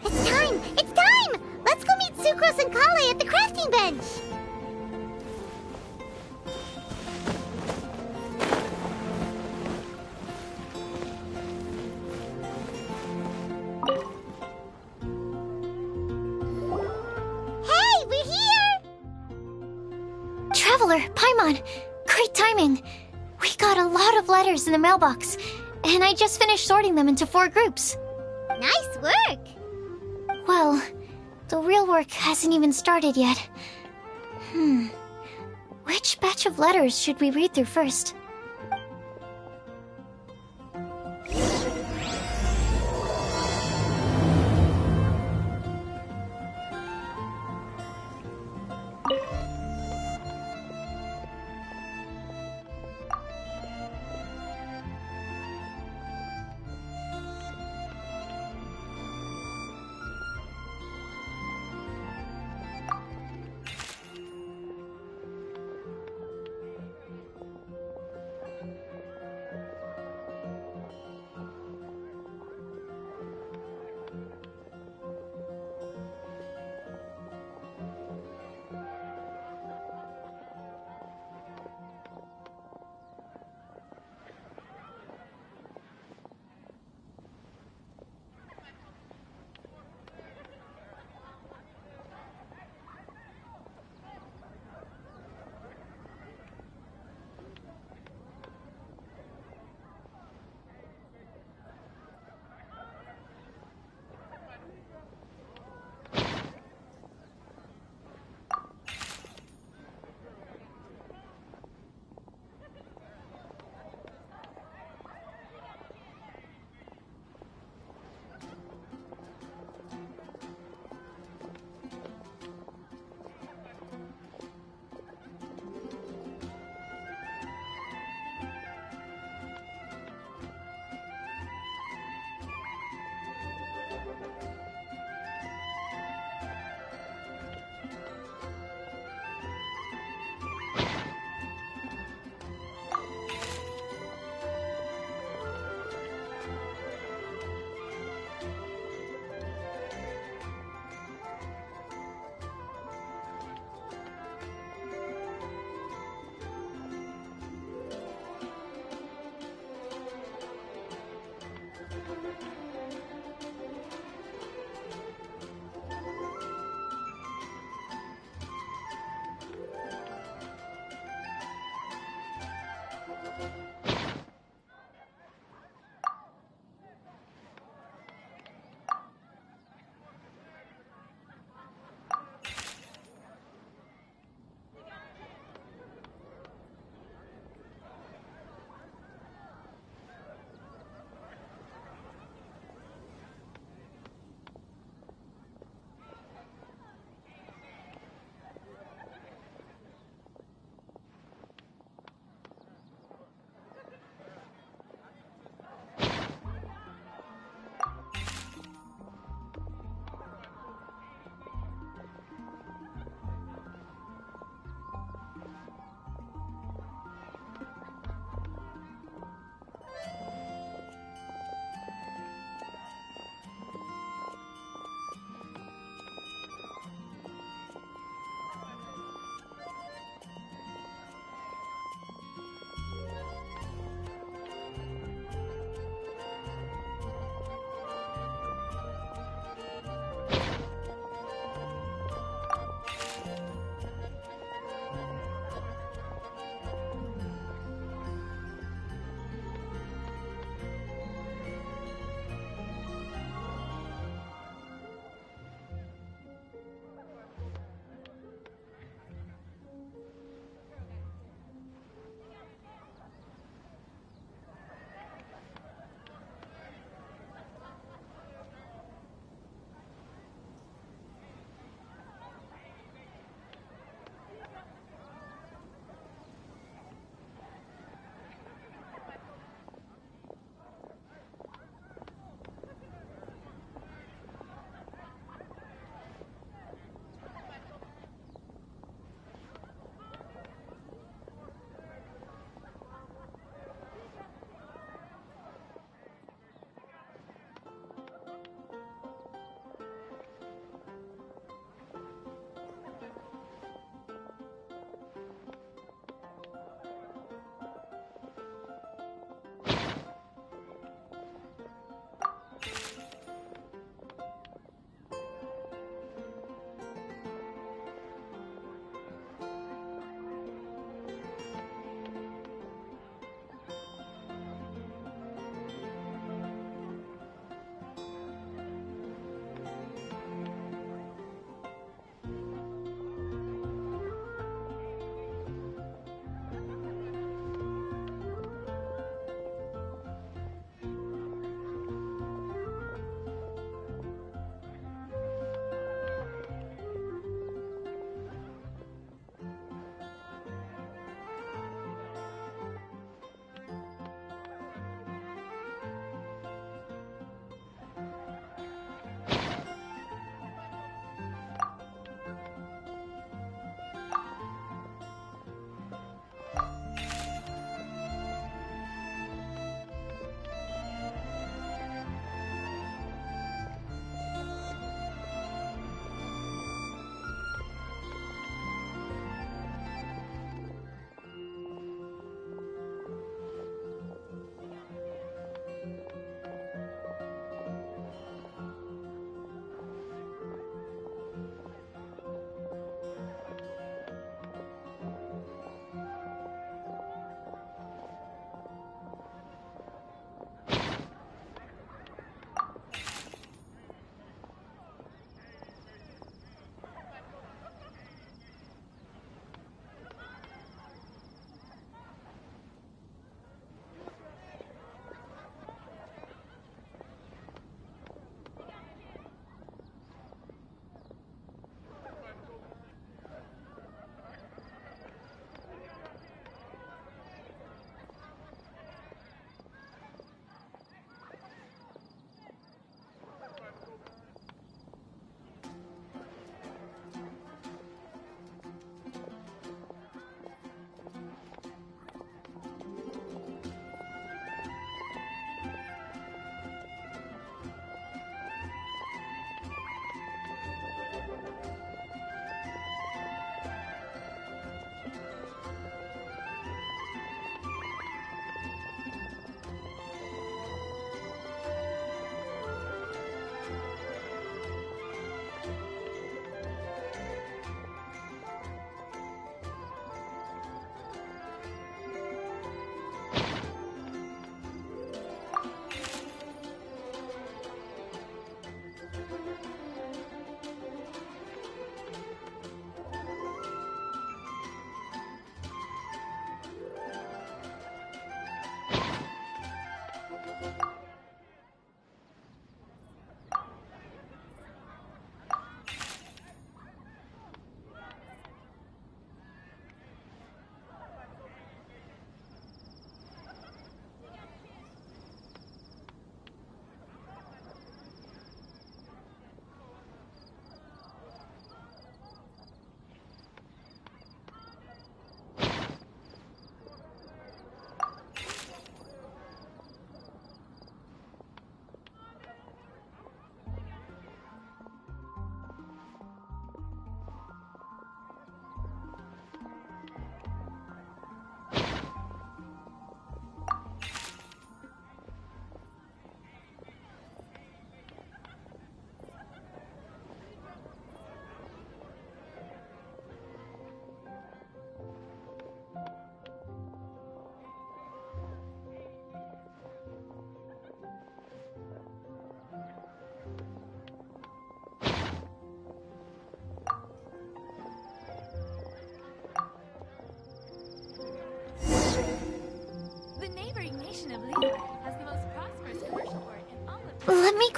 It's time! It's time! Let's go meet Sucrose and Kale at the crafting bench! Hey, we're here! Traveler, Paimon, great timing. We got a lot of letters in the mailbox, and I just finished sorting them into 4 groups. Nice work! Well, the real work hasn't even started yet. Which batch of letters should we read through first?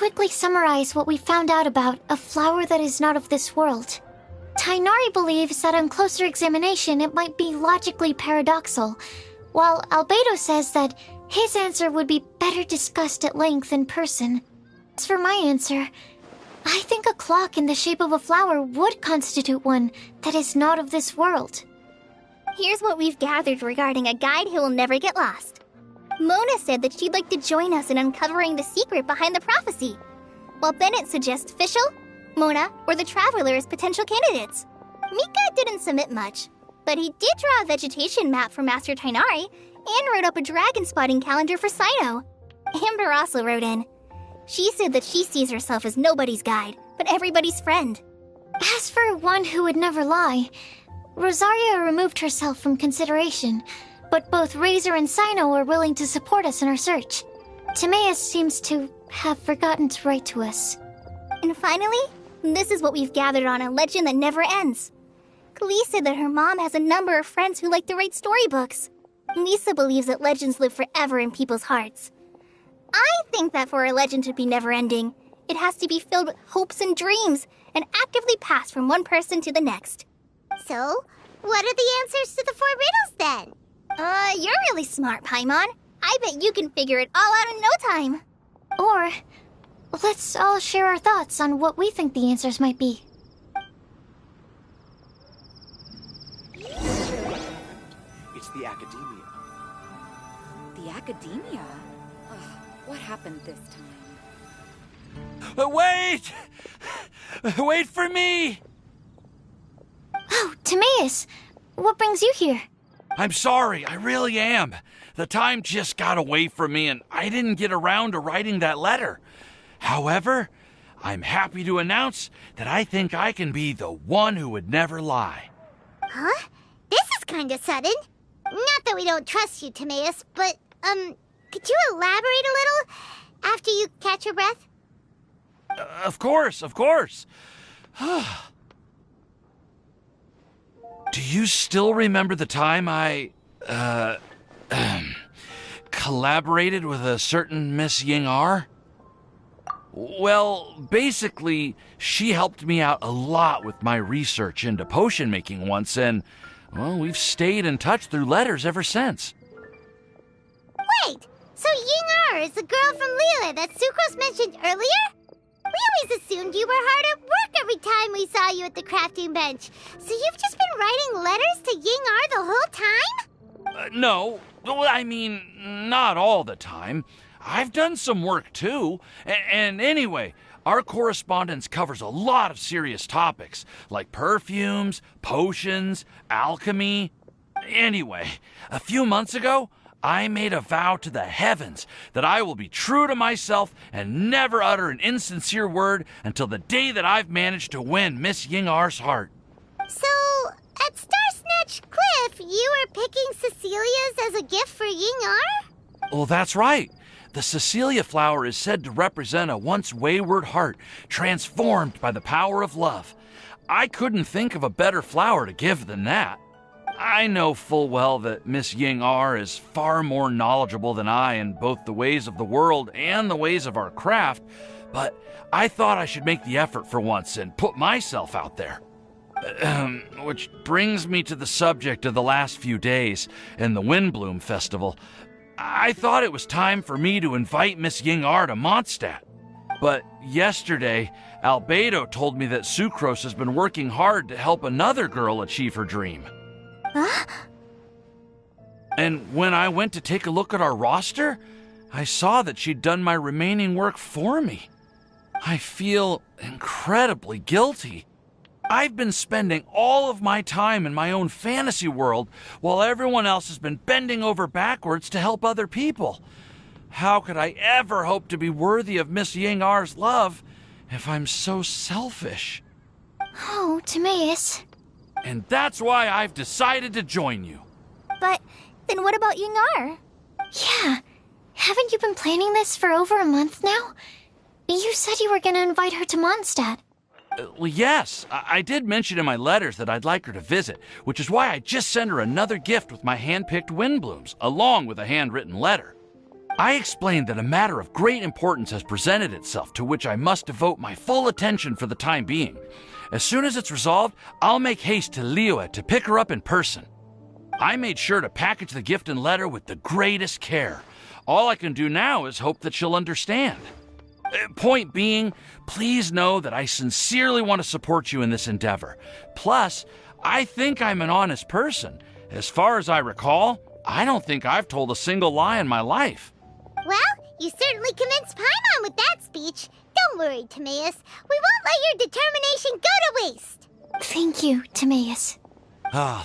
quickly summarize what we found out about a flower that is not of this world. Tainari believes that on closer examination it might be logically paradoxal, while Albedo says that his answer would be better discussed at length in person. As for my answer, I think a clock in the shape of a flower would constitute one that is not of this world. Here's what we've gathered regarding a guide who will never get lost. Mona said that she'd like to join us in uncovering the secret behind the prophecy, while Bennett suggests Fischl, Mona, or the Traveler as potential candidates. Mika didn't submit much, but he did draw a vegetation map for Master Tainari and wrote up a dragon spotting calendar for Sino. Amber also wrote in. She said that she sees herself as nobody's guide, but everybody's friend. As for one who would never lie, Rosaria removed herself from consideration, but both Razor and Sino are willing to support us in our search. Timaeus seems to have forgotten to write to us. And finally, this is what we've gathered on a legend that never ends. Klee said that her mom has a number of friends who like to write storybooks. Lisa believes that legends live forever in people's hearts. I think that for a legend to be never-ending, it has to be filled with hopes and dreams and actively passed from one person to the next. So, what are the answers to the 4 riddles then? You're really smart, Paimon. I bet you can figure it all out in no time. Or, let's all share our thoughts on what we think the answers might be. It's the Academia. The Academia? Ugh, what happened this time? Wait! Wait for me! Oh, Timaeus! What brings you here? I'm sorry, I really am. The time just got away from me and I didn't get around to writing that letter. However, I'm happy to announce that I think I can be the one who would never lie. Huh? This is kinda sudden. Not that we don't trust you, Timaeus, but, could you elaborate a little after you catch your breath? Of course. Do you still remember the time I, collaborated with a certain Miss Ying-R? Well, basically, she helped me out a lot with my research into potion making once, and, well, we've stayed in touch through letters ever since. Wait, so Ying-R is the girl from Liyue that Sucrose mentioned earlier? We always assumed you were hard at work every time we saw you at the crafting bench. So you've just been writing letters to Ying-R the whole time? No, I mean, not all the time. I've done some work too. And anyway, our correspondence covers a lot of serious topics, like perfumes, potions, alchemy. Anyway, a few months ago, I made a vow to the heavens that I will be true to myself and never utter an insincere word until the day that I've managed to win Miss Ying-R's heart. So, at Star Snatch Cliff, you were picking Cecilia's as a gift for Ying-R? Well, that's right. The Cecilia flower is said to represent a once wayward heart transformed by the power of love. I couldn't think of a better flower to give than that. I know full well that Miss Ying-R is far more knowledgeable than I in both the ways of the world and the ways of our craft, but I thought I should make the effort for once and put myself out there. Which brings me to the subject of the last few days and the Windblume Festival. I thought it was time for me to invite Miss Ying-R to Mondstadt. But yesterday, Albedo told me that Sucrose has been working hard to help another girl achieve her dream. Huh? And when I went to take a look at our roster, I saw that she'd done my remaining work for me. I feel incredibly guilty. I've been spending all of my time in my own fantasy world while everyone else has been bending over backwards to help other people. How could I ever hope to be worthy of Miss Ying-R's love if I'm so selfish? Oh, Timaeus. And that's why I've decided to join you. But then what about Ying-R? Yeah. Haven't you been planning this for over a month now? You said you were going to invite her to Mondstadt. Well, yes. I did mention in my letters that I'd like her to visit, which is why I just sent her another gift with my hand-picked Windblooms, along with a handwritten letter. I explained that a matter of great importance has presented itself to which I must devote my full attention for the time being. As soon as it's resolved, I'll make haste to Liyue to pick her up in person. I made sure to package the gift and letter with the greatest care. All I can do now is hope that she'll understand. Point being, please know that I sincerely want to support you in this endeavor. Plus, I think I'm an honest person. As far as I recall, I don't think I've told a single lie in my life. Well, you certainly convinced Paimon with that speech. Don't worry, Timaeus. We won't let your determination go to waste. Thank you, Timaeus.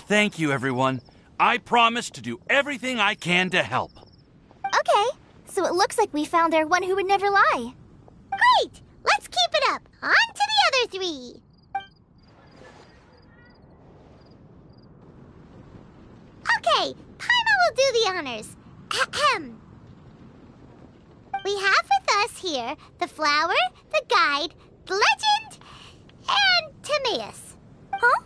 Thank you, everyone. I promise to do everything I can to help. Okay, so it looks like we found our one who would never lie. Great! Let's keep it up. On to the other three. Okay, Paimon will do the honors. Ahem. We have with us here the flower, the guide, the legend, and Timaeus. Huh?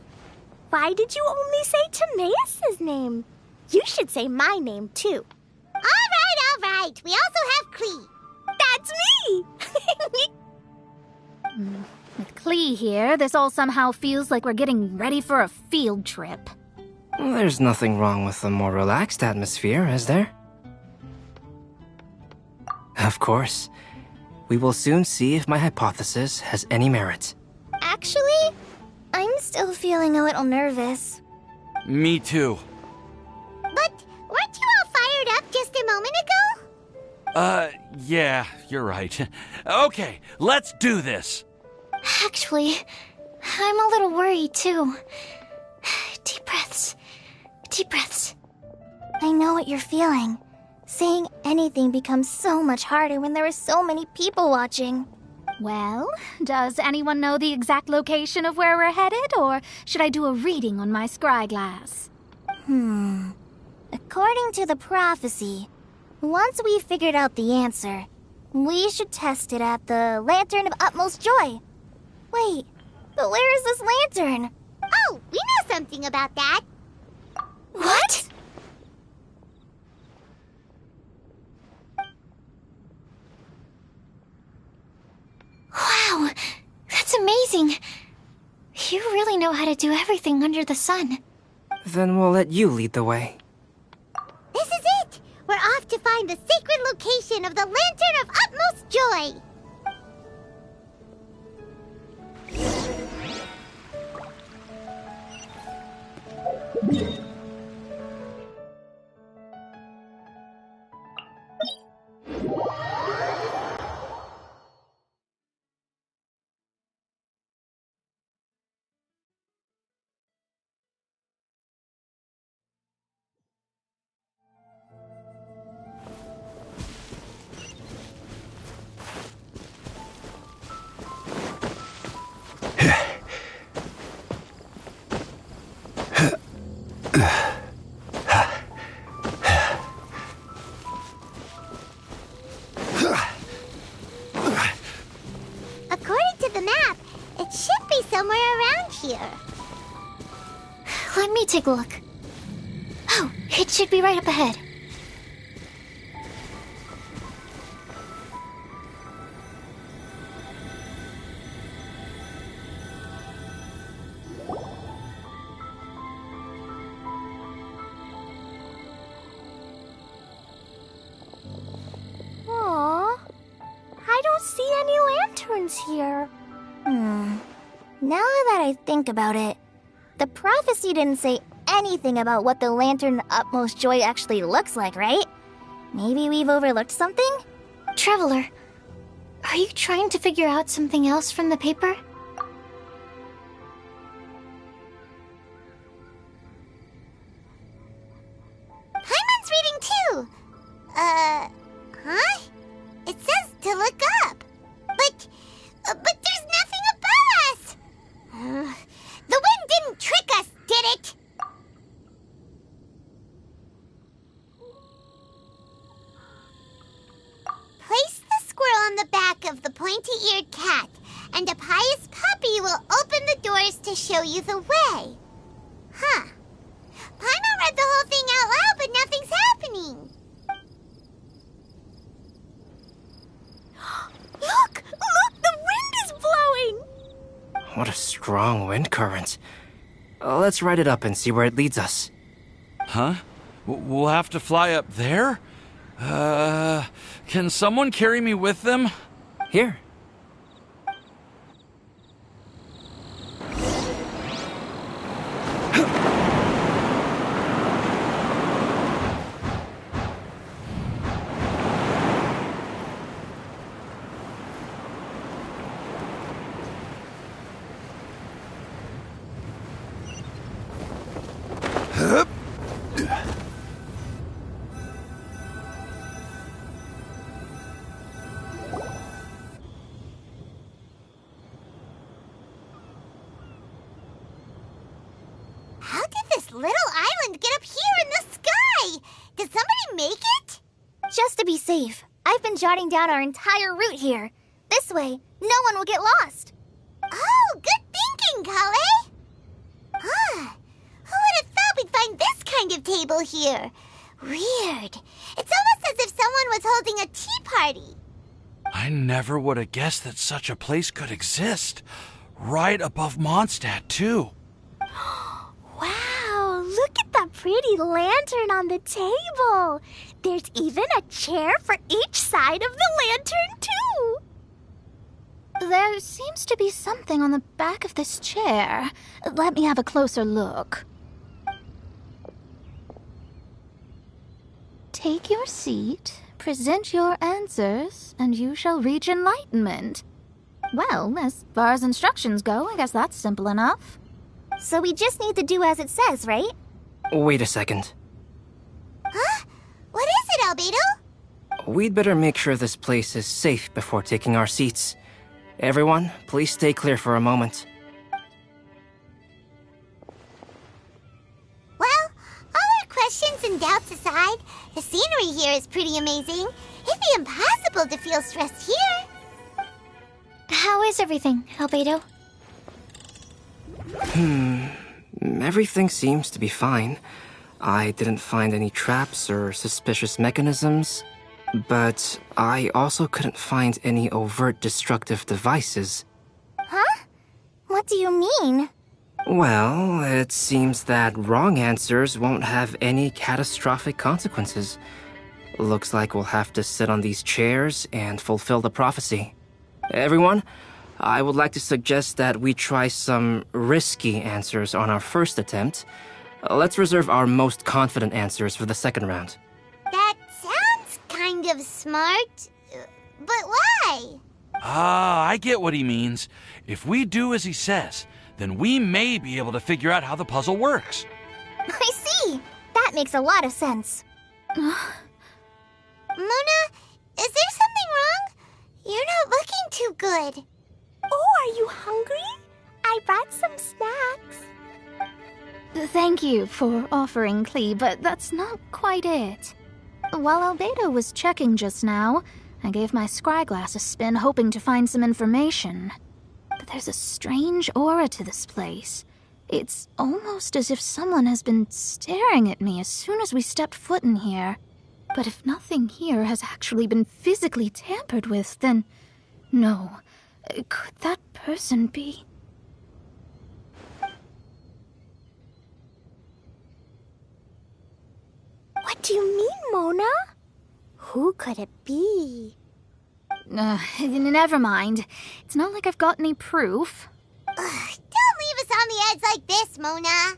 Why did you only say Timaeus' name? You should say my name, too. All right. We also have Klee. That's me! With Klee here, this all somehow feels like we're getting ready for a field trip. There's nothing wrong with a more relaxed atmosphere, is there? Of course. We will soon see if my hypothesis has any merit. Actually, I'm still feeling a little nervous. Me too. But weren't you all fired up just a moment ago? Yeah, you're right. Okay, let's do this. Actually, I'm a little worried too. Deep breaths. Deep breaths. I know what you're feeling. Saying anything becomes so much harder when there are so many people watching. Well, does anyone know the exact location of where we're headed, or should I do a reading on my scry glass? According to the prophecy, once we've figured out the answer, we should test it at the Lantern of Utmost Joy. Wait, but where is this lantern? Oh, we know something about that. What? Wow, that's amazing. You really know how to do everything under the sun. Then we'll let you lead the way. This is it. We're off to find the sacred location of the Lantern of Utmost Joy. According to the map, it should be somewhere around here. Let me take a look. Oh, it should be right up ahead. Aww, I don't see any lanterns here. Now that I think about it, the prophecy didn't say anything about what the Lantern of Utmost Joy actually looks like, right? Maybe we've overlooked something? Traveler, are you trying to figure out something else from the paper? Paimon's reading too. Huh? It says to look up. But there's nothing above us. The wind didn't trick us, did it? Place the squirrel on the back of the pointy-eared cat, and a pious puppy will open the doors to show you the way. Huh. Paimon read the whole thing out loud, but nothing's happening. What a strong wind current. Let's ride it up and see where it leads us. Huh? We'll have to fly up there? Can someone carry me with them? Here. How did this little island get up here in the sky? Did somebody make it? Just to be safe, I've been jotting down our entire route here. This way, no one will get lost. Oh, good thinking, Kale. Who would have thought we'd find this kind of table here? Weird. It's almost as if someone was holding a tea party. I never would have guessed that such a place could exist. Right above Mondstadt, too. Wow, look at that pretty lantern on the table. There's even a chair for each side of the lantern, too. There seems to be something on the back of this chair. Let me have a closer look. Take your seat, present your answers, and you shall reach enlightenment. Well, as far as instructions go, I guess that's simple enough. So we just need to do as it says, right? Wait a second. Huh? What is it, Albedo? We'd better make sure this place is safe before taking our seats. Everyone, please stay clear for a moment. Well, all our questions and doubts aside, the scenery here is pretty amazing. It'd be impossible to feel stressed here. How is everything, Albedo? Everything seems to be fine. I didn't find any traps or suspicious mechanisms, but I also couldn't find any overt destructive devices. Huh? What do you mean? Well, it seems that wrong answers won't have any catastrophic consequences. Looks like we'll have to sit on these chairs and fulfill the prophecy. Everyone, I would like to suggest that we try some risky answers on our first attempt. Let's reserve our most confident answers for the second round. That sounds kind of smart, but why? I get what he means. If we do as he says, then we may be able to figure out how the puzzle works. I see. That makes a lot of sense. Mona, is there something wrong? You're not looking too good. Oh, are you hungry? I brought some snacks. Thank you for offering, Klee, but that's not quite it. While Albedo was checking just now, I gave my scryglass a spin hoping to find some information. But there's a strange aura to this place. It's almost as if someone has been staring at me as soon as we stepped foot in here. But if nothing here has actually been physically tampered with, then... no. Could that person be... What do you mean, Mona? Who could it be? Never mind. It's not like I've got any proof. Don't leave us on the edge like this, Mona.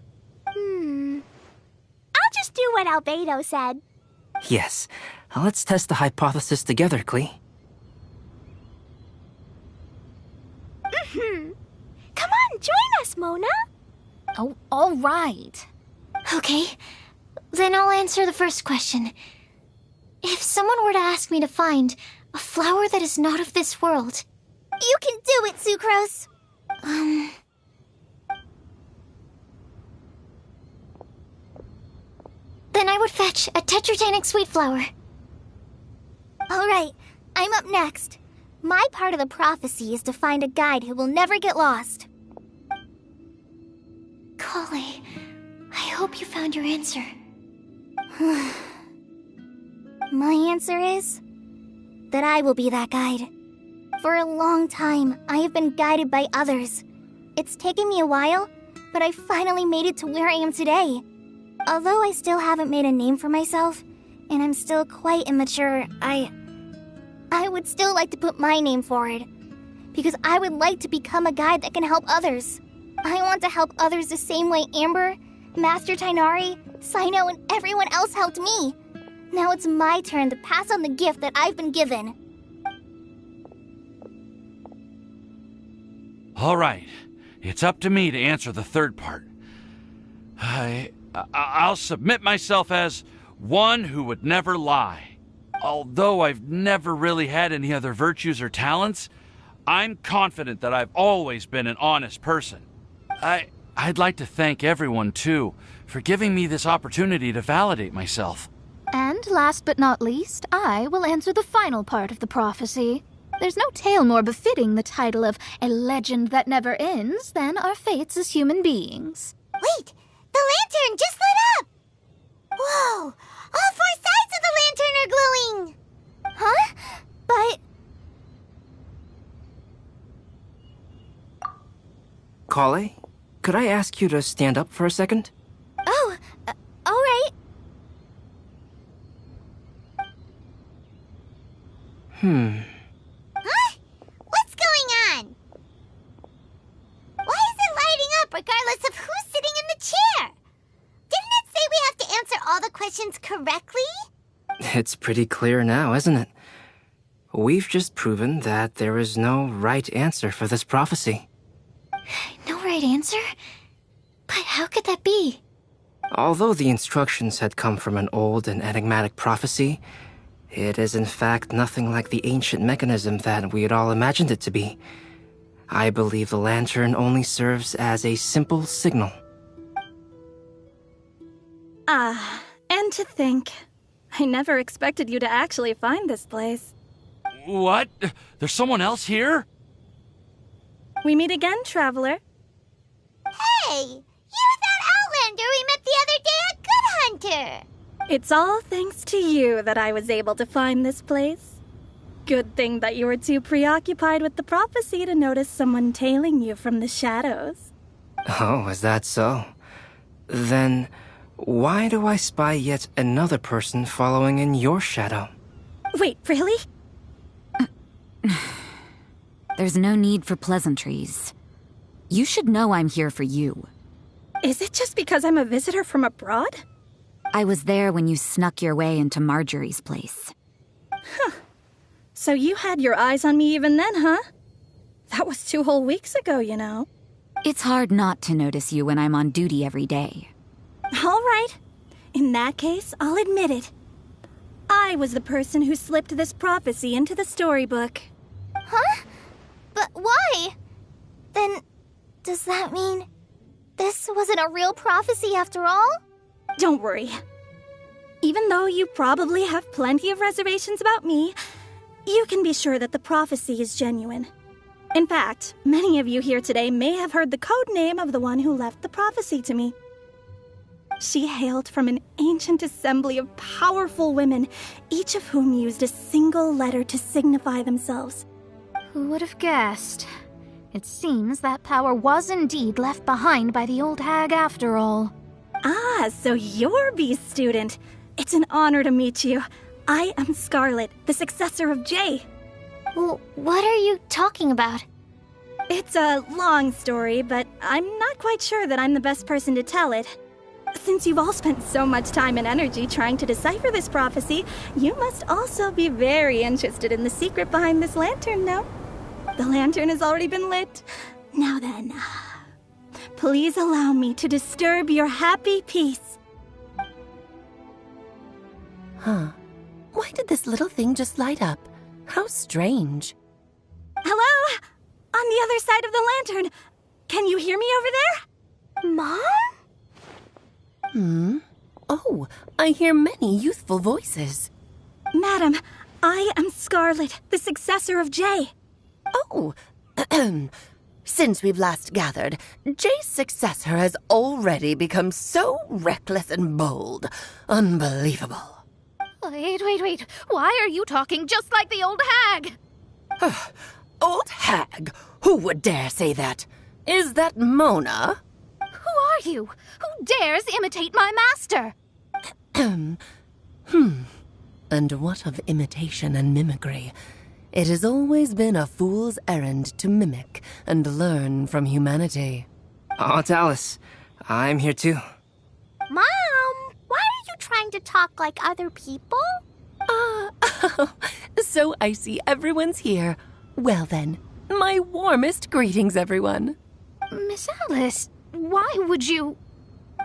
I'll just do what Albedo said. Yes, let's test the hypothesis together, Klee. Come on, join us, Mona. Oh, all right. Okay, then I'll answer the first question. If someone were to ask me to find a flower that is not of this world... You can do it, Sucrose. Then I would fetch a tetragenic sweet flower. All right, I'm up next. My part of the prophecy is to find a guide who will never get lost. Kale, I hope you found your answer. My answer is that I will be that guide. For a long time, I have been guided by others. It's taken me a while, but I finally made it to where I am today. Although I still haven't made a name for myself, and I'm still quite immature, I would still like to put my name forward. Because I would like to become a guide that can help others. I want to help others the same way Amber, Master Tighnari, Cyno, and everyone else helped me. Now it's my turn to pass on the gift that I've been given. All right. It's up to me to answer the third part. I'll submit myself as one who would never lie. Although I've never really had any other virtues or talents, I'm confident that I've always been an honest person. I'd like to thank everyone, too, for giving me this opportunity to validate myself. And last but not least, I will answer the final part of the prophecy. There's no tale more befitting the title of a legend that never ends than our fates as human beings. Wait! The lantern just lit up! Whoa! All 4 sides of the lantern are glowing! Huh? But... Kale, could I ask you to stand up for a second? Oh, alright. Huh? What's going on? Why is it lighting up regardless of who's sitting in the chair? Didn't it say we have to answer all the questions correctly? It's pretty clear now, isn't it? We've just proven that there is no right answer for this prophecy. No right answer? But how could that be? Although the instructions had come from an old and enigmatic prophecy, it is in fact nothing like the ancient mechanism that we had all imagined it to be. I believe the lantern only serves as a simple signal. And to think, I never expected you to actually find this place. What? There's someone else here? We meet again, traveler. Hey! You're that Outlander we met the other day at Good Hunter! It's all thanks to you that I was able to find this place. Good thing that you were too preoccupied with the prophecy to notice someone tailing you from the shadows. Oh, is that so? Then, why do I spy yet another person following in your shadow? Wait, really? There's no need for pleasantries. You should know I'm here for you. Is it just because I'm a visitor from abroad? I was there when you snuck your way into Marjorie's place. So you had your eyes on me even then, huh? That was 2 whole weeks ago, you know. It's hard not to notice you when I'm on duty every day. All right. In that case, I'll admit it. I was the person who slipped this prophecy into the storybook. Huh? But why? Then, does that mean this wasn't a real prophecy after all? Don't worry. Even though you probably have plenty of reservations about me, you can be sure that the prophecy is genuine. In fact, many of you here today may have heard the code name of the one who left the prophecy to me. She hailed from an ancient assembly of powerful women, each of whom used a single letter to signify themselves. Who would have guessed? It seems that power was indeed left behind by the old hag after all. Ah, so you're B's student. It's an honor to meet you. I am Scarlet, the successor of Jay. Well, what are you talking about? It's a long story, but I'm not quite sure that I'm the best person to tell it. Since you've all spent so much time and energy trying to decipher this prophecy, you must also be very interested in the secret behind this lantern, no? The lantern has already been lit. Now then, please allow me to disturb your happy peace. Huh. Why did this little thing just light up? How strange. Hello? On the other side of the lantern. Can you hear me over there? Mom? Oh, I hear many youthful voices. Madam, I am Scarlet, the successor of Jay. Oh, since we've last gathered, Jay's successor has already become so reckless and bold. Unbelievable. Wait. Why are you talking just like the old hag? Old hag? Who would dare say that? Is that Mona? Who are you? Who dares imitate my master? And what of imitation and mimicry? It has always been a fool's errand to mimic and learn from humanity. Aunt Alice, I'm here too. Mom, why are you trying to talk like other people? So I see everyone's here. Well then, my warmest greetings, everyone. Miss Alice, why would you...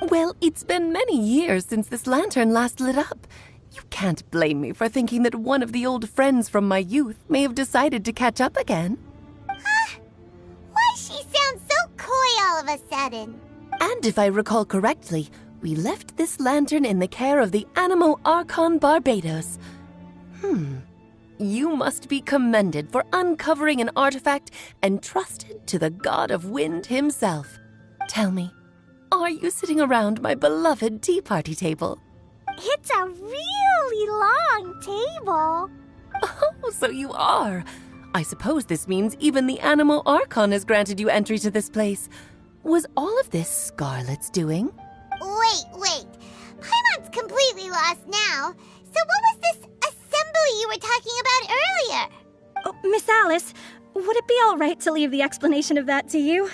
Well, it's been many years since this lantern last lit up. You can't blame me for thinking that one of the old friends from my youth may have decided to catch up again. Why she sounds so coy all of a sudden? And if I recall correctly, we left this lantern in the care of the Animo Archon Barbados. You must be commended for uncovering an artifact entrusted to the god of wind himself. Tell me, are you sitting around my beloved tea party table? It's a really long table. Oh, so you are. I suppose this means even the Animo Archon has granted you entry to this place. Was all of this Scarlet's doing? Wait. Paimon's completely lost now. So what was this assembly you were talking about earlier? Oh, Miss Alice, would it be all right to leave the explanation of that to you?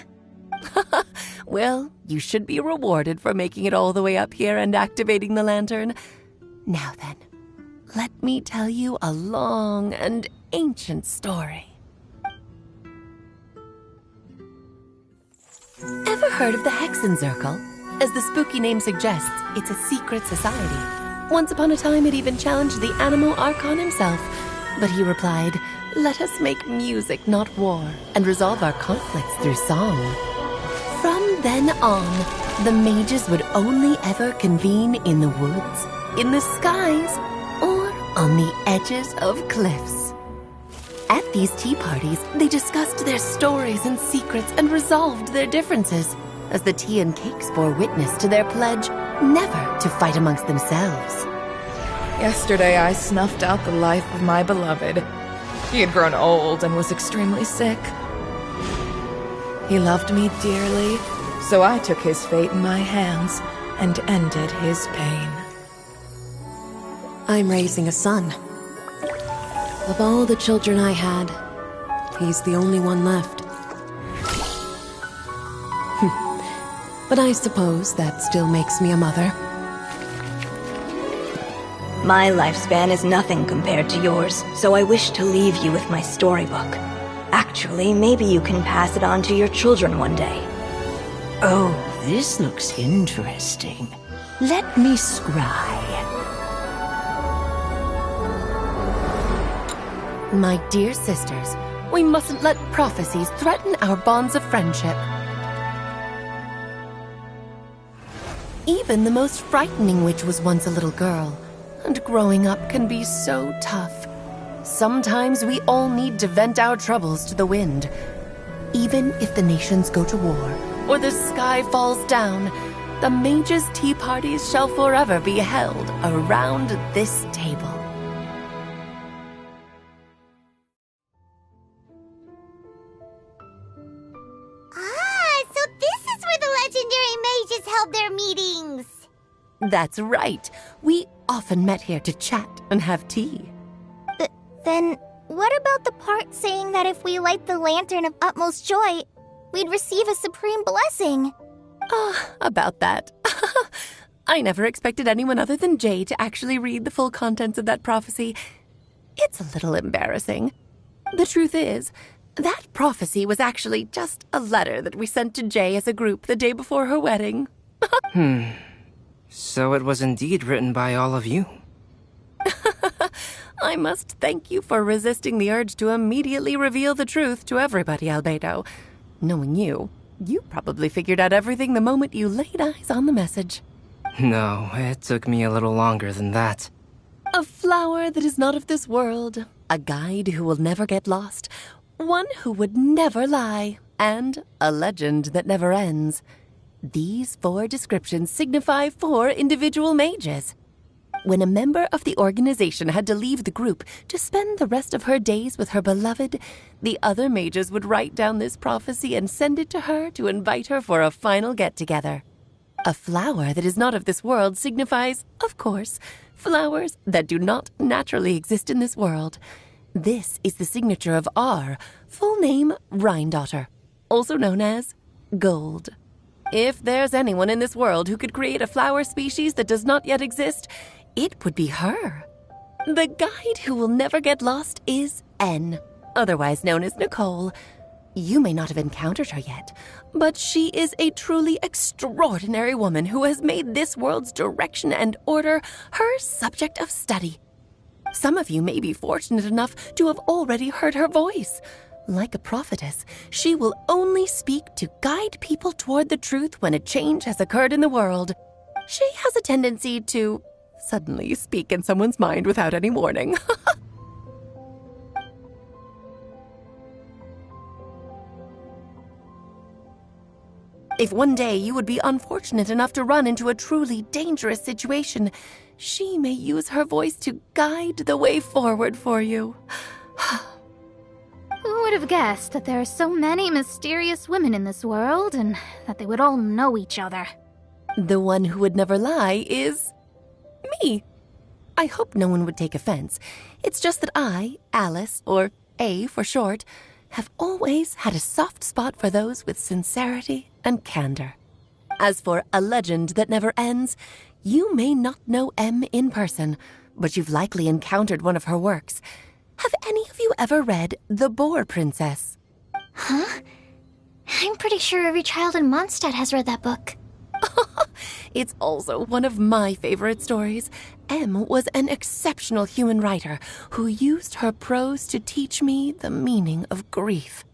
Well, you should be rewarded for making it all the way up here and activating the lantern. Now then, let me tell you a long and ancient story. Ever heard of the Hexenzirkel? As the spooky name suggests, it's a secret society. Once upon a time, it even challenged the Animo Archon himself. But he replied, "Let us make music, not war, and resolve our conflicts through song." From then on, the mages would only ever convene in the woods, in the skies, or on the edges of cliffs. At these tea parties, they discussed their stories and secrets and resolved their differences, as the tea and cakes bore witness to their pledge never to fight amongst themselves. Yesterday I snuffed out the life of my beloved. He had grown old and was extremely sick. He loved me dearly, so I took his fate in my hands and ended his pain. I'm raising a son. Of all the children I had, he's the only one left. But I suppose that still makes me a mother. My lifespan is nothing compared to yours, so I wish to leave you with my storybook. Actually, maybe you can pass it on to your children one day. Oh, this looks interesting. Let me scry. My dear sisters, we mustn't let prophecies threaten our bonds of friendship. Even the most frightening witch was once a little girl, and growing up can be so tough. Sometimes we all need to vent our troubles to the wind. Even if the nations go to war, or the sky falls down, the mages' tea parties shall forever be held around this table. So this is where the legendary mages held their meetings. That's right. We often met here to chat and have tea. Then, what about the part saying that if we light the lantern of utmost joy, we'd receive a supreme blessing? About that. I never expected anyone other than Jay to actually read the full contents of that prophecy. It's a little embarrassing. The truth is, that prophecy was actually just a letter that we sent to Jay as a group the day before her wedding. So it was indeed written by all of you. I must thank you for resisting the urge to immediately reveal the truth to everybody, Albedo. Knowing you, you probably figured out everything the moment you laid eyes on the message. No, it took me a little longer than that. A flower that is not of this world, a guide who will never get lost, one who would never lie, and a legend that never ends. These 4 descriptions signify 4 individual mages. When a member of the organization had to leave the group to spend the rest of her days with her beloved, the other mages would write down this prophecy and send it to her to invite her for a final get-together. A flower that is not of this world signifies, of course, flowers that do not naturally exist in this world. This is the signature of our full name, Rhine-daughter, also known as Gold. If there's anyone in this world who could create a flower species that does not yet exist, it would be her. The guide who will never get lost is N, otherwise known as Nicole. You may not have encountered her yet, but she is a truly extraordinary woman who has made this world's direction and order her subject of study. Some of you may be fortunate enough to have already heard her voice. Like a prophetess, she will only speak to guide people toward the truth when a change has occurred in the world. She has a tendency to suddenly speak in someone's mind without any warning. If one day you would be unfortunate enough to run into a truly dangerous situation, she may use her voice to guide the way forward for you. Who would have guessed that there are so many mysterious women in this world and that they would all know each other? The one who would never lie is me. I hope no one would take offense. It's just that I, Alice, or A for short, have always had a soft spot for those with sincerity and candor. As for a legend that never ends, you may not know M in person, but you've likely encountered one of her works. Have any of you ever read The Boar Princess? Huh? I'm pretty sure every child in Mondstadt has read that book. It's also one of my favorite stories. M was an exceptional human writer who used her prose to teach me the meaning of grief.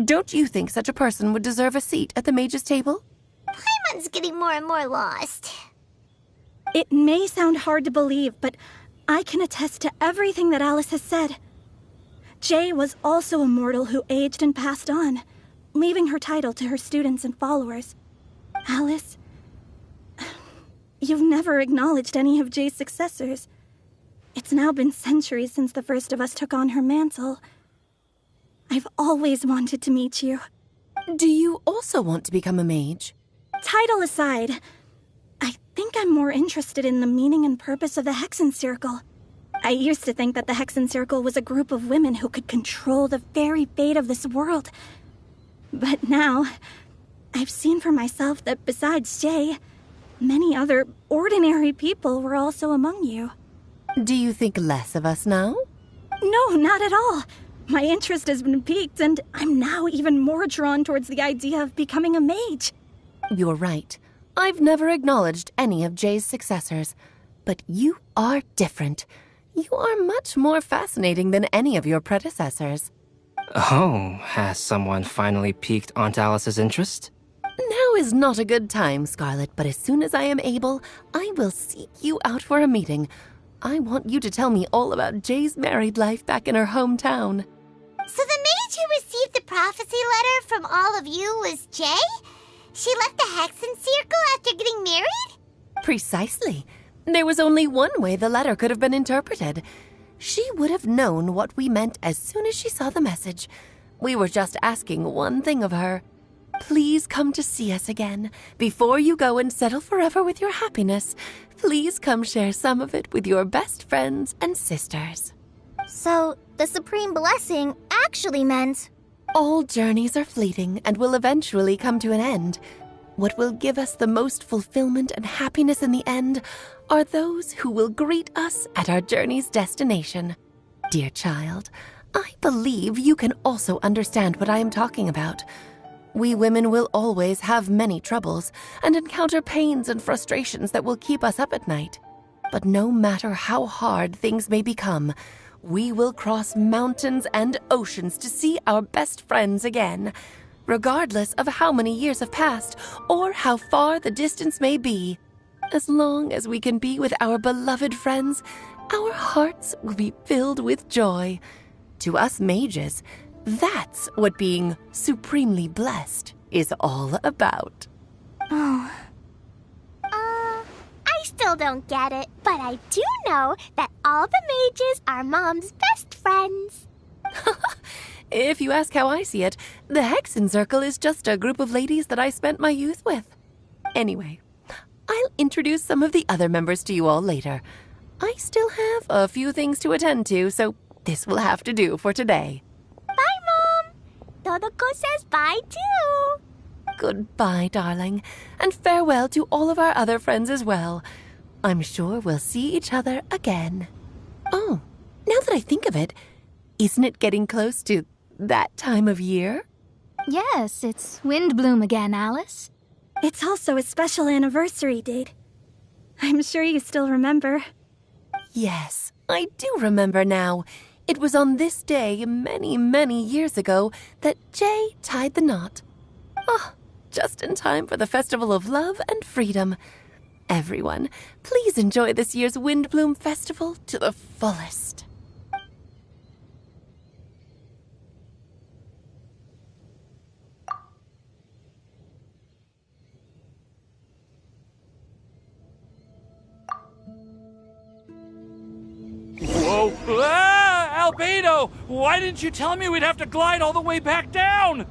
Don't you think such a person would deserve a seat at the mage's table? Paimon's getting more and more lost. It may sound hard to believe, but I can attest to everything that Alice has said. Jay was also a mortal who aged and passed on, leaving her title to her students and followers. Alice, you've never acknowledged any of Jay's successors. It's now been centuries since the first of us took on her mantle. I've always wanted to meet you. Do you also want to become a mage? Title aside, I think I'm more interested in the meaning and purpose of the Hexen Circle. I used to think that the Hexen Circle was a group of women who could control the very fate of this world. But now, I've seen for myself that besides Jay, many other ordinary people were also among you. Do you think less of us now? No, not at all. My interest has been piqued, and I'm now even more drawn towards the idea of becoming a mage. You're right. I've never acknowledged any of Jay's successors, but you are different. You are much more fascinating than any of your predecessors. Oh, has someone finally piqued Aunt Alice's interest? Now is not a good time, Scarlet, but as soon as I am able, I will seek you out for a meeting. I want you to tell me all about Jay's married life back in her hometown. So the mage who received the prophecy letter from all of you was Jay? She left the Hexen Circle after getting married? Precisely. There was only one way the letter could have been interpreted. She would have known what we meant as soon as she saw the message. We were just asking one thing of her. Please come to see us again. Before you go and settle forever with your happiness, please come share some of it with your best friends and sisters. So, the Supreme Blessing actually meant... All journeys are fleeting and will eventually come to an end. What will give us the most fulfillment and happiness in the end are those who will greet us at our journey's destination. Dear child, I believe you can also understand what I am talking about. We women will always have many troubles and encounter pains and frustrations that will keep us up at night. But no matter how hard things may become, we will cross mountains and oceans to see our best friends again, regardless of how many years have passed or how far the distance may be. As long as we can be with our beloved friends, our hearts will be filled with joy. To us mages, that's what being supremely blessed is all about. Oh. I still still don't get it, but I do know that all the mages are Mom's best friends. If you ask how I see it, the Hexen Circle is just a group of ladies that I spent my youth with. Anyway, I'll introduce some of the other members to you all later. I still have a few things to attend to, so this will have to do for today. Bye, Mom. Todoko says bye, too. Goodbye, darling, and farewell to all of our other friends as well. I'm sure we'll see each other again. Oh, now that I think of it, isn't it getting close to that time of year? Yes, it's Windblume again, Alice. It's also a special anniversary date. I'm sure you still remember. Yes, I do remember now. It was on this day many, many years ago that Jay tied the knot. Oh, just in time for the Festival of Love and Freedom. Everyone, please enjoy this year's Windblume Festival to the fullest. Whoa! Ah! Albedo! Why didn't you tell me we'd have to glide all the way back down?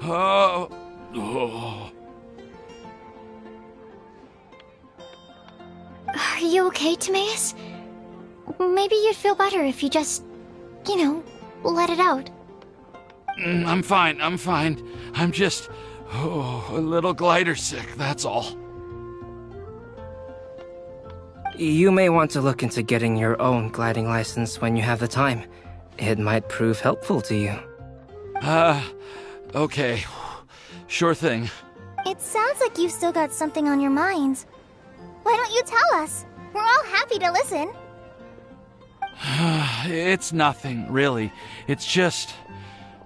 Oh. Are you okay, Timaeus? Maybe you'd feel better if you just, let it out. I'm fine. I'm just a little glider sick, that's all. You may want to look into getting your own gliding license when you have the time. It might prove helpful to you. Okay. Sure thing. It sounds like you've still got something on your mind. Why don't you tell us? We're all happy to listen. It's nothing, really. It's just...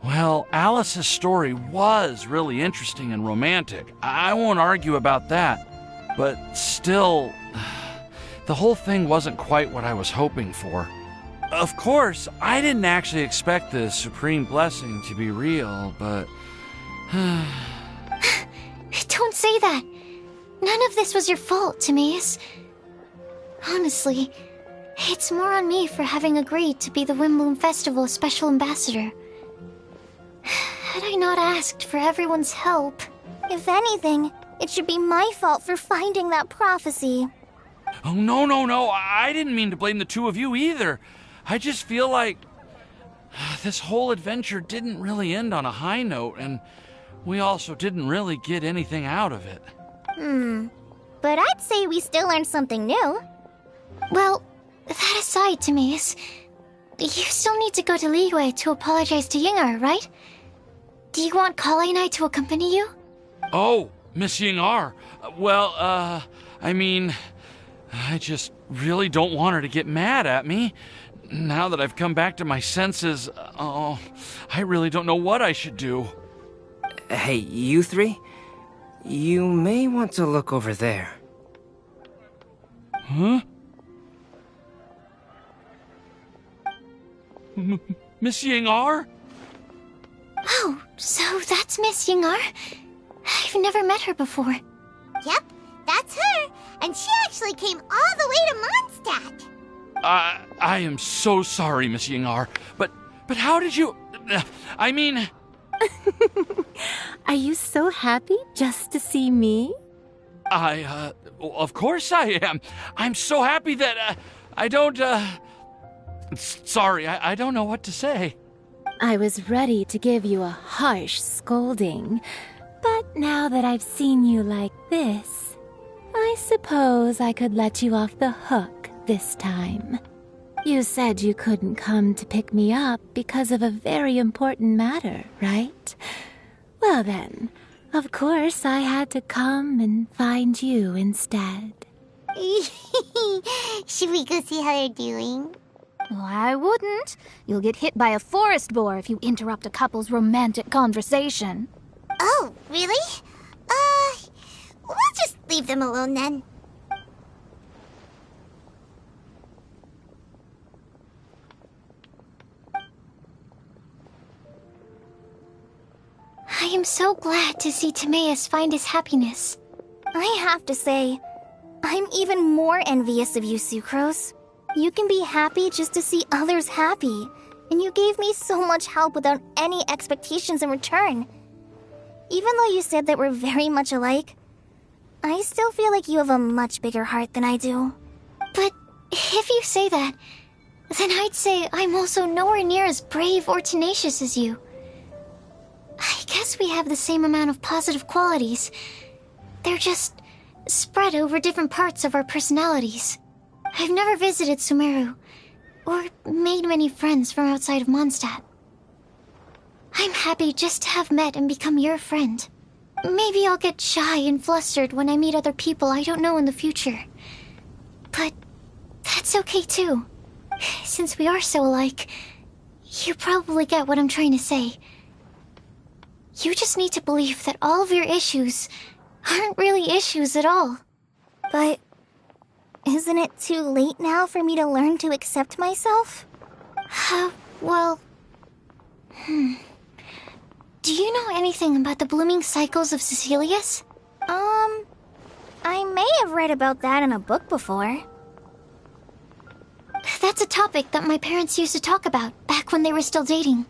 Well, Alice's story was really interesting and romantic. I won't argue about that. But still, the whole thing wasn't quite what I was hoping for. Of course, I didn't actually expect the Supreme Blessing to be real, but... Don't say that. None of this was your fault, Timaeus. Honestly, it's more on me for having agreed to be the Windblume Festival Special Ambassador. Had I not asked for everyone's help... If anything, it should be my fault for finding that prophecy. Oh, no. I didn't mean to blame the two of you either. I just feel like this whole adventure didn't really end on a high note, and we also didn't really get anything out of it. But I'd say we still learned something new. Well, that aside, Timaeus, you still need to go to Liyue to apologize to Yingar, right? Do you want Kale and I to accompany you? Oh, Miss Yingar. Well, I mean, I just really don't want her to get mad at me. Now that I've come back to my senses, I really don't know what I should do. Hey, you three? You may want to look over there. Huh? Miss Yingar? Oh, so that's Miss Yingar? I've never met her before. Yep, that's her. And she actually came all the way to Mondstadt. I am so sorry, Miss Yingar, but how did you... I mean... Are you so happy just to see me? Of course I am. I'm so happy that, I don't, sorry, I don't know what to say. I was ready to give you a harsh scolding, but now that I've seen you like this, I suppose I could let you off the hook this time. You said you couldn't come to pick me up because of a very important matter, right? Well then, of course I had to come and find you instead. Should we go see how they're doing? Well, I wouldn't. You'll get hit by a forest boar if you interrupt a couple's romantic conversation. Oh, really? We'll just leave them alone then. I am so glad to see Timaeus find his happiness. I have to say, I'm even more envious of you, Sucrose. You can be happy just to see others happy, and you gave me so much help without any expectations in return. Even though you said that we're very much alike, I still feel like you have a much bigger heart than I do. But if you say that, then I'd say I'm also nowhere near as brave or tenacious as you. I guess we have the same amount of positive qualities. They're just spread over different parts of our personalities. I've never visited Sumeru, or made many friends from outside of Mondstadt. I'm happy just to have met and become your friend. Maybe I'll get shy and flustered when I meet other people I don't know in the future. But that's okay too. Since we are so alike, you probably get what I'm trying to say. You just need to believe that all of your issues aren't really issues at all. But isn't it too late now for me to learn to accept myself? Well... Do you know anything about the blooming cycles of Cecilius? I may have read about that in a book before. That's a topic that my parents used to talk about back when they were still dating.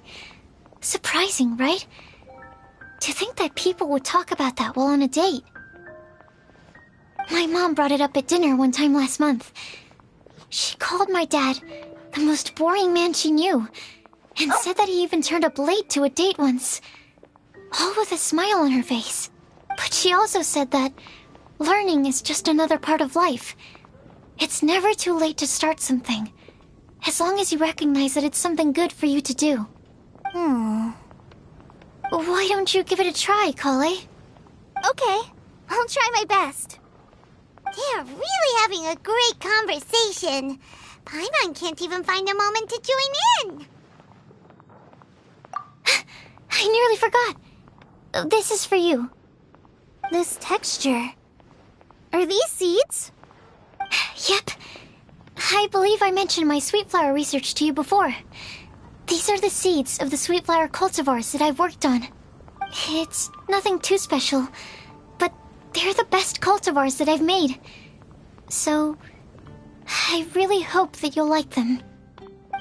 Surprising, right? To think that people would talk about that while on a date. My mom brought it up at dinner one time last month. She called my dad the most boring man she knew, and said that he even turned up late to a date once, all with a smile on her face. But she also said that learning is just another part of life. It's never too late to start something, as long as you recognize that it's something good for you to do. Why don't you give it a try, Kale? Okay, I'll try my best. They're really having a great conversation. Paimon can't even find a moment to join in. I nearly forgot. This is for you. This texture. Are these seeds? Yep. I believe I mentioned my sweet flower research to you before. These are the seeds of the sweet flower cultivars that I've worked on. It's nothing too special, but they're the best cultivars that I've made. So, I really hope that you'll like them.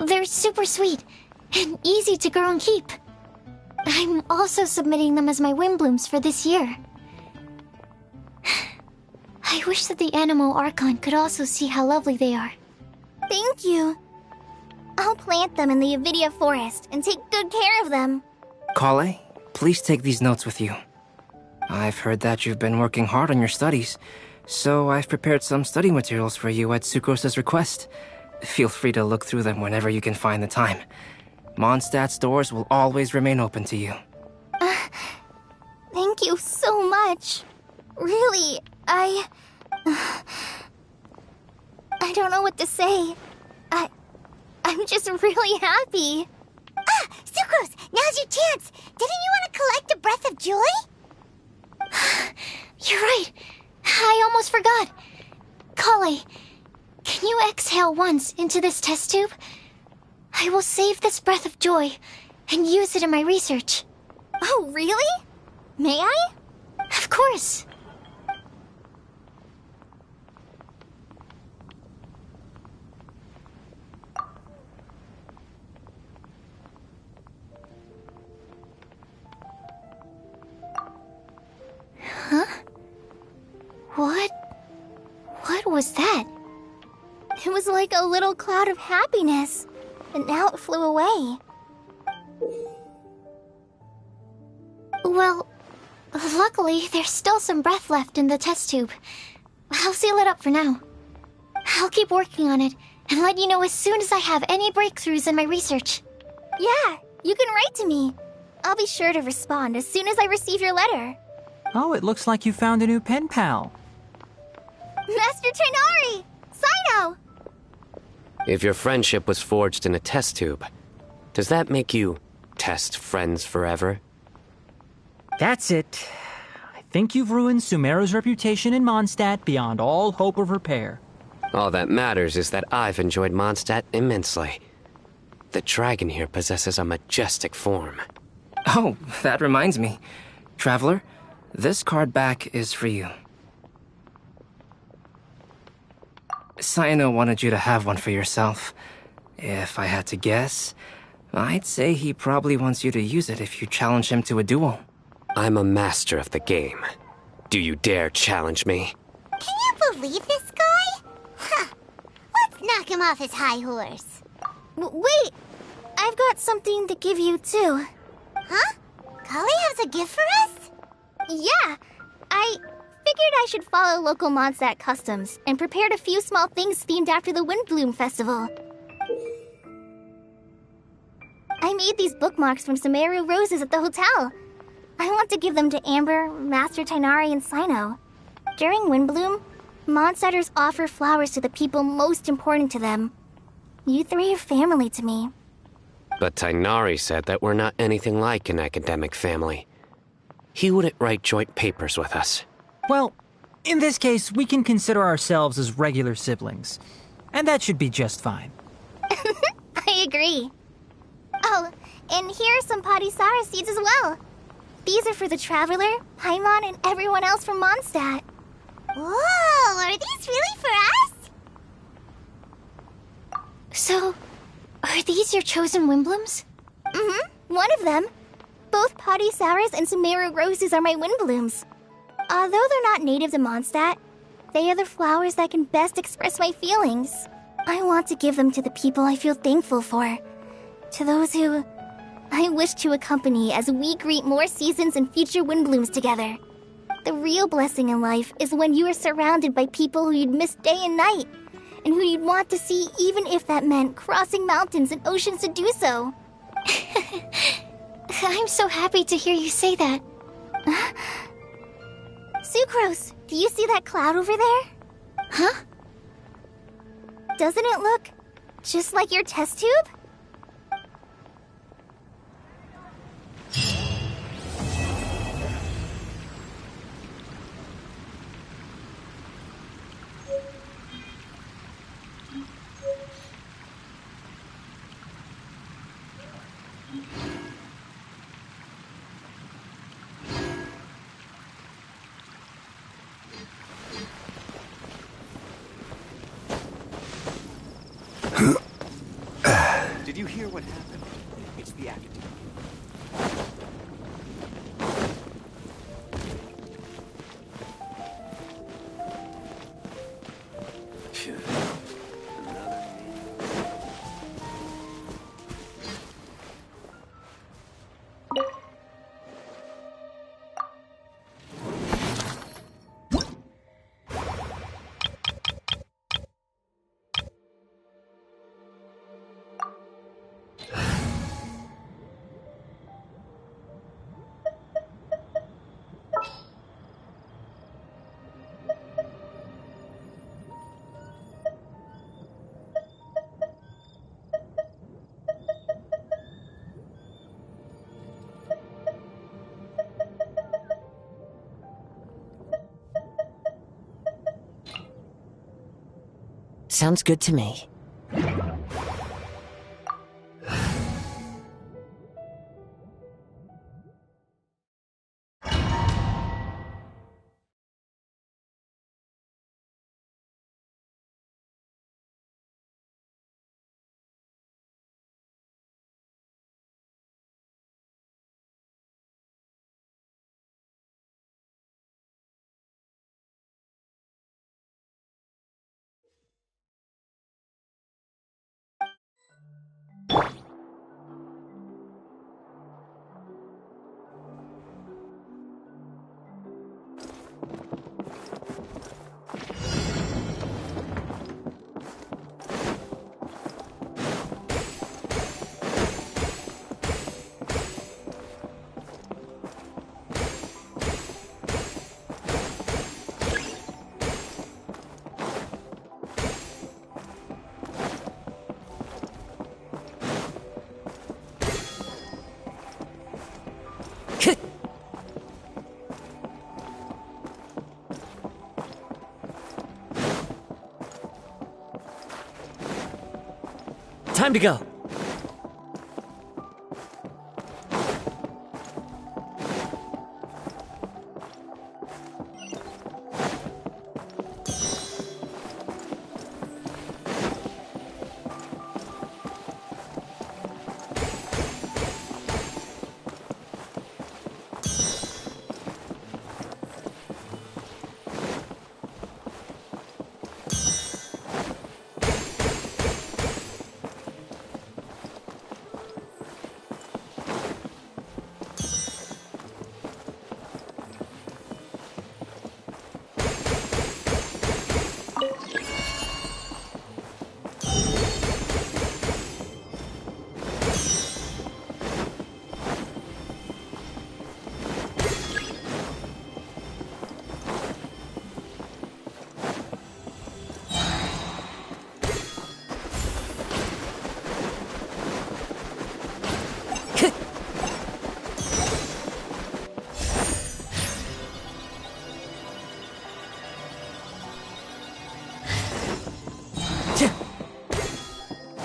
They're super sweet and easy to grow and keep. I'm also submitting them as my Windblooms for this year. I wish that the Animal Archon could also see how lovely they are. Thank you. I'll plant them in the Avidia forest and take good care of them. Kale, please take these notes with you. I've heard that you've been working hard on your studies, so I've prepared some study materials for you at Sucrose's request. Feel free to look through them whenever you can find the time. Mondstadt's doors will always remain open to you. Thank you so much. Really, I don't know what to say. I'm just really happy. Sucrose, now's your chance. Didn't you want to collect a breath of joy? You're right. I almost forgot. Kale, can you exhale once into this test tube? I will save this breath of joy and use it in my research. Oh, really? May I? Of course. Huh? What was that? It was like a little cloud of happiness, but now it flew away. Well, luckily, there's still some breath left in the test tube. I'll seal it up for now. I'll keep working on it and let you know as soon as I have any breakthroughs in my research. Yeah, you can write to me. I'll be sure to respond as soon as I receive your letter. Oh, it looks like you found a new pen pal. Master Tainari! Sino! If your friendship was forged in a test tube, does that make you test friends forever? That's it. I think you've ruined Sumeru's reputation in Mondstadt beyond all hope of repair. All that matters is that I've enjoyed Mondstadt immensely. The dragon here possesses a majestic form. Oh, that reminds me. Traveler, this card back is for you. Sino wanted you to have one for yourself. If I had to guess, I'd say he probably wants you to use it if you challenge him to a duel. I'm a master of the game. Do you dare challenge me? Can you believe this guy? Huh. Let's knock him off his high horse. Wait! I've got something to give you, too. Huh? Kali has a gift for us? Yeah! I figured I should follow local Mondstadt customs and prepared a few small things themed after the Windblume festival. I made these bookmarks from Sumeru roses at the hotel. I want to give them to Amber, Master Tainari, and Sino. During Windblume, Mondstadters offer flowers to the people most important to them. You three are family to me. But Tainari said that we're not anything like an academic family. He wouldn't write joint papers with us. Well, in this case, we can consider ourselves as regular siblings. And that should be just fine. I agree. Oh, and here are some Padisara seeds as well. These are for the Traveler, Paimon, and everyone else from Mondstadt. Whoa, are these really for us? So, are these your chosen Windblooms? Mm-hmm, one of them. Both Padisauras and Sumeru roses are my Windblooms. Although they're not native to Mondstadt, they are the flowers that can best express my feelings. I want to give them to the people I feel thankful for. To those who I wish to accompany as we greet more seasons and future Windblooms together. The real blessing in life is when you are surrounded by people who you'd miss day and night, and who you'd want to see even if that meant crossing mountains and oceans to do so. I'm so happy to hear you say that. Sucrose, do you see that cloud over there? Huh? Doesn't it look just like your test tube? Did you hear what happened? It's the academy. Sounds good to me. Time to go.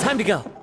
Time to go.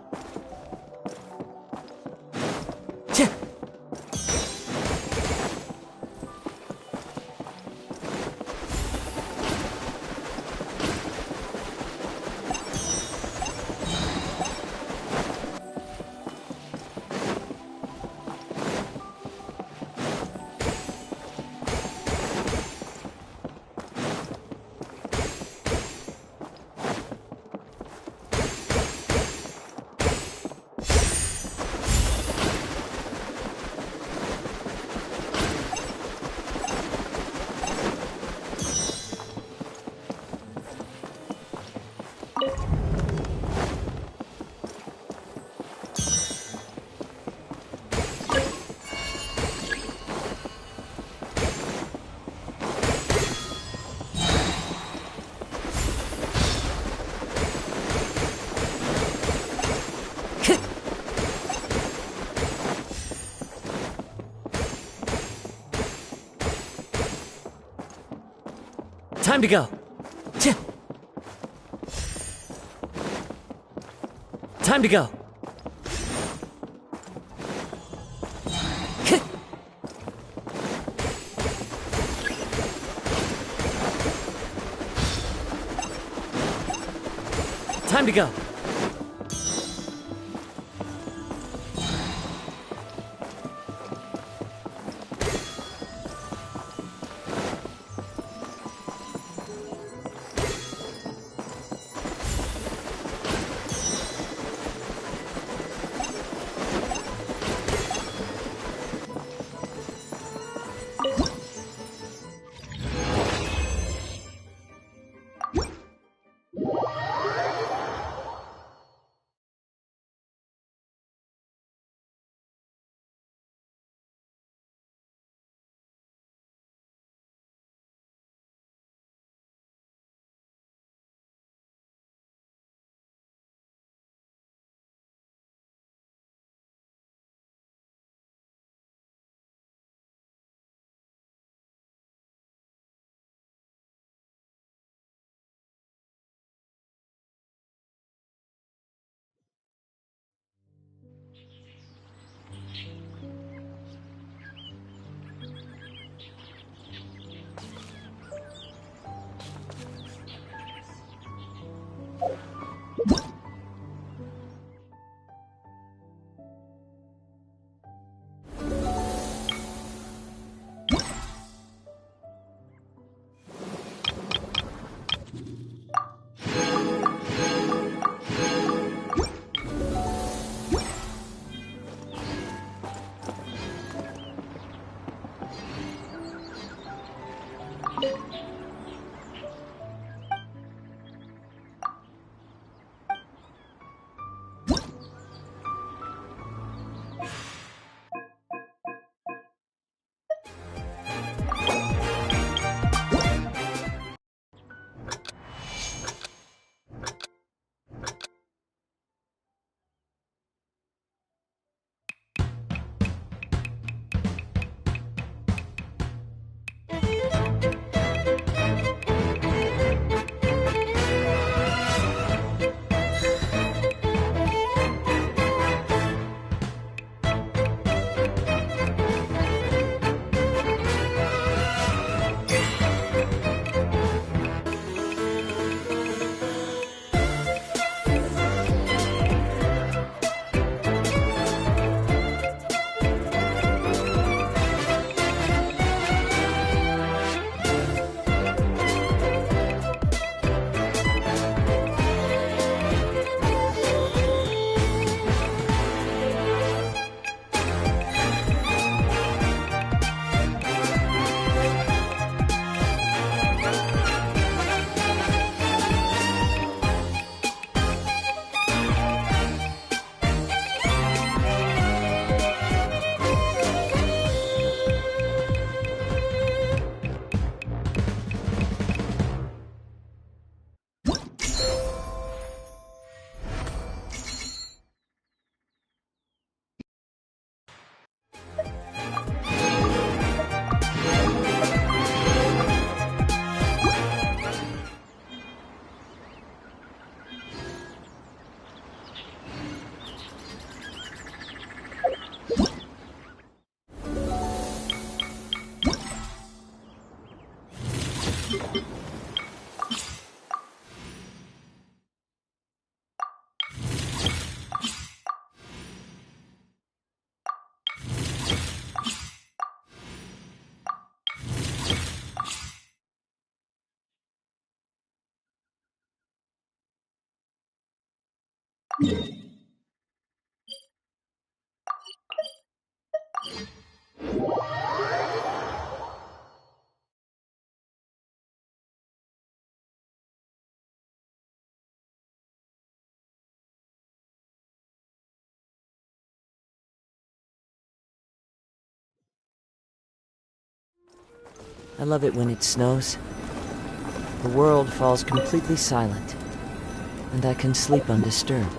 Time to go. Time to go. Time to go. I love it when it snows. The world falls completely silent, and I can sleep undisturbed.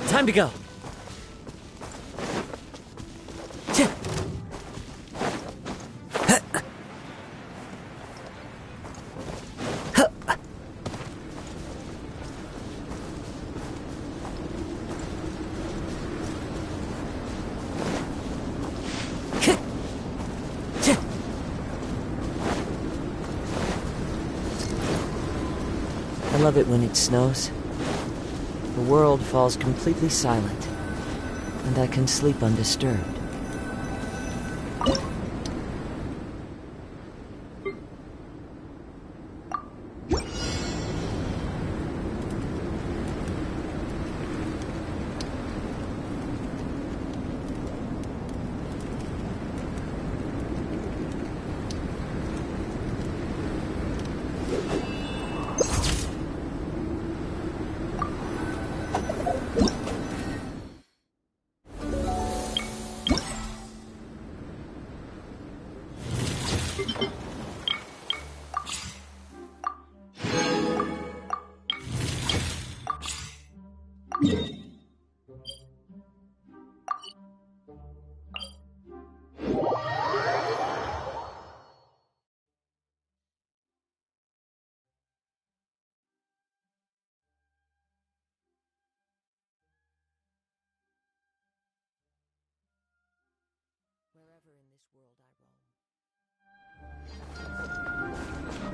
Time to go. I love it when it snows. The world falls completely silent, and I can sleep undisturbed.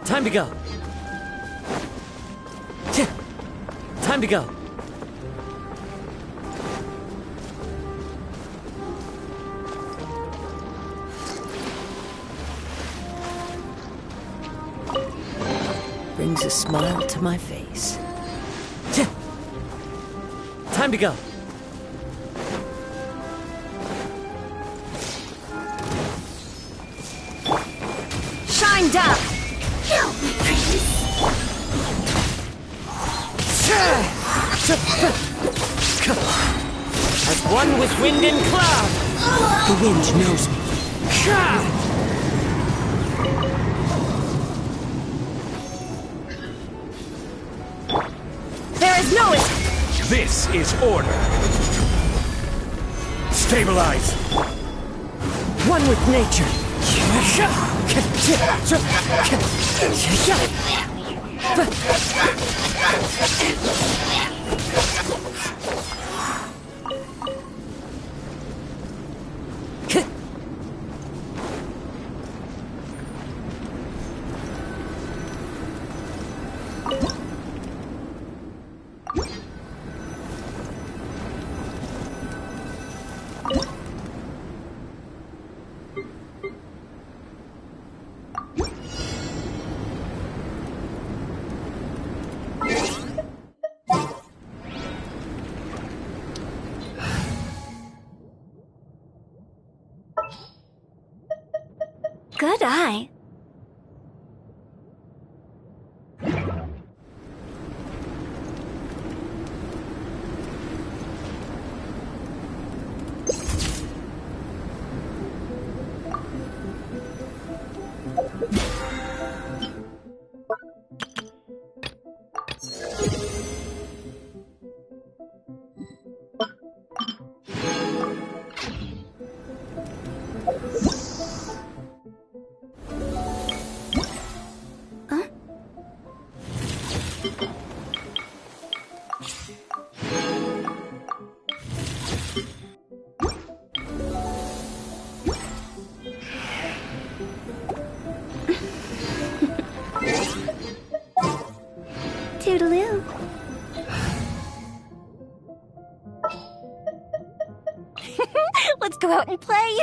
Time to go. Time to go. Brings a smile to my face. Time to go. Shine down. As one with wind and cloud. The wind knows me. There is no This is order. Stabilize. One with nature. Good eye. Toodaloo. Let's go out and play.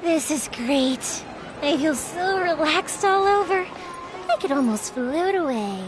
This is great. I feel so relaxed all over. I could almost float away.